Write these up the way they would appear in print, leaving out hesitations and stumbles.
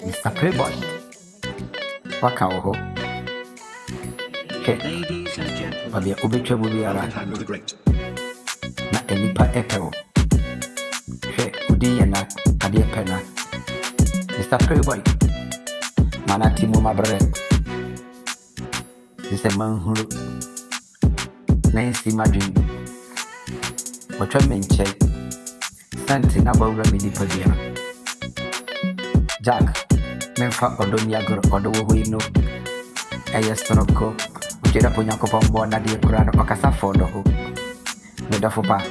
Mr. Playboy, waka wo ho. Obia obetwa mu biara na enipa epewo. Udi yana ade pena. Mr. Playboy, mana timu mabre. This manhuru. Nancy Madrin. Watcha menche. Santi na bawra mini padia. Jack, memfa odomi agro odo wo ino. Eyestonoko. Ujeda po nyankopon bo na de kura no okasa fodo ho. Medafo pa.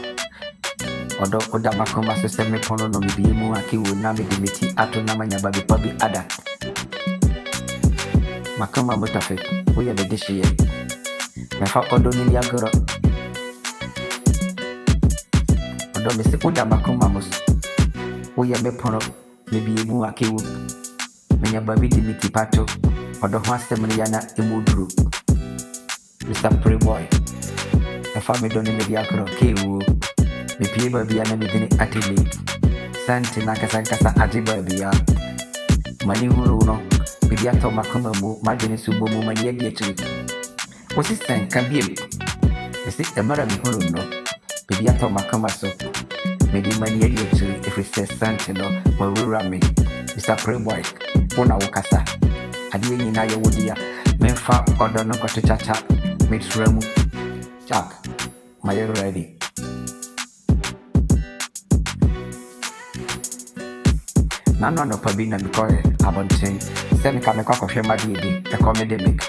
Odo oda makoma system pono no mi mu akiwo na me dimiti ato na manya babi pabi ada. Makoma mutafe. Oya be deshiye. Mefa odo ni agro. Odo me se oda makoma mus. Oya be pono me mu akiwo. Manya babi dimiti pato. Odo ho asem ni yana emudru. Mr. Playboy. Mefa me do ni me agro kewo. Me pie baby ya na me dini atili. Santi na kasa ajiba biya. Mani huru no. Bibi ato makoma mu majeni subo mu mani yedi echi. Osi sen kambie. Esi emara mi huru no. Bibi ato makoma so. Me di mani yedi echi. If we say Santi no. Mawura me. Mr. Playboy. Una wakasa. Adi yenyi na ya wodia. Menfa odo no kote chacha. Mitremu. Jack. Are you ready? Nano no pabina because abonten send come kwa kwa madi bi e comedemic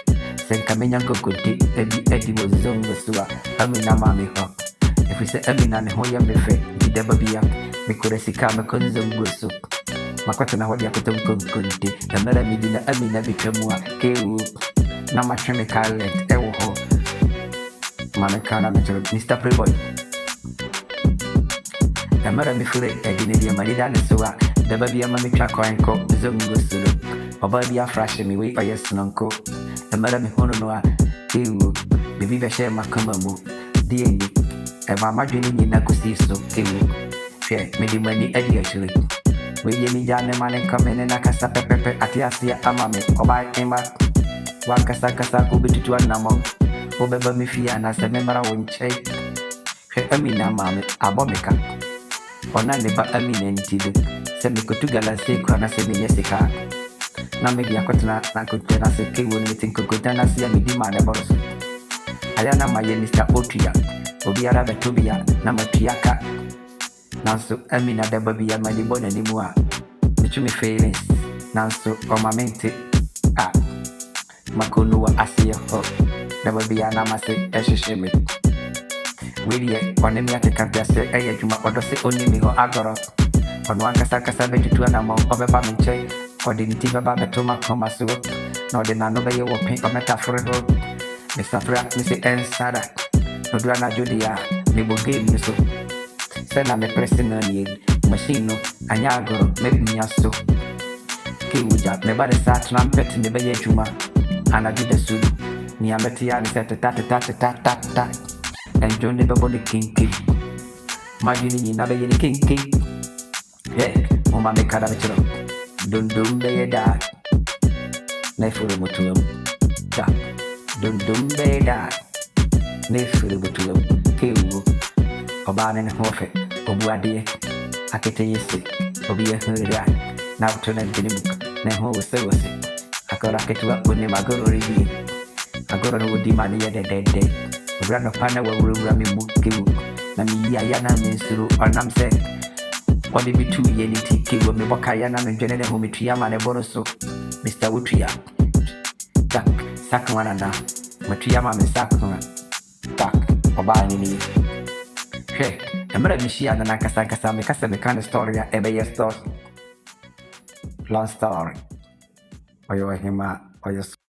send come nyango kodi edi was zongo suwa amina mami ho if we say amina ne ho ya mefe di deba bia me koresika me konzongo so makwata na hodi akotom konkonti na mara mi di na amina bi twamua kewu na matweme talent ewo ho mama kana me Mr. Playboy na mara mi fure edi ne dia mali da suwa the baby ama me twa kwanko zongo sulu oba bia fresh me we oyes nonko e mara me hono no a ewu baby be share makama mu die e ma madwene ni na kosi so kewu hwe me di mani adi actually we ye mi jane mane kamene na kasa pepepe atiasia ama me oba ema wa kasa ko bitutu anamo obeba me fia na se me mara wonche hwe amina mame abomeka ona ne ba amina ntido se me kotu galase kwa na se me yesika na me dia kwetna na kotena se kewo ni tin kokotana se ya me di ma ne boros aya na ma ye Mr. Otuya obi ara betobia na matuaka nanso amina da babia ma di bona ni mu a me feelings nanso o mamente makono wa asiye ho da babia na ma se ehhehhe me we die one me ateka biase eye djuma odo se oni mi ho agoro ono akasa betutu na mo obeba me nche odiniti baba beto makoma so na odina no be ye wo pin o metafore ho Mr. Fra me se ensada no do na jodia me bo game so se na me personal ye machine no anya agoro me mia so ke wuja me ba de sa trumpet ne be ye djuma ana di de su ni ameti ya ni se ta and John the body kinky. Magini na be ni kinky. Hey, mama me kada betro. Dum be da. Na furu mutuam. Da. Dum be da. Na furu mutuam. Kewu. Oba ne hofe. Obu ade. Akete yesi. Obi ye hura. Na to na dinu. Na ho se. Akora ketwa oni magoro ribi. Agora no di mani ye de. Brano pana wa wura me mukewu na mi ya na me suru onam se odi bitu ye ni tikewu me boka ya na me dwene ne ho metua ma ne boro so Mr. Otuya tak sakwana na metua ma me sakwana tak oba ni he emra mi shia na kasa me kind story ya ebe yes story long story oyo hima oyo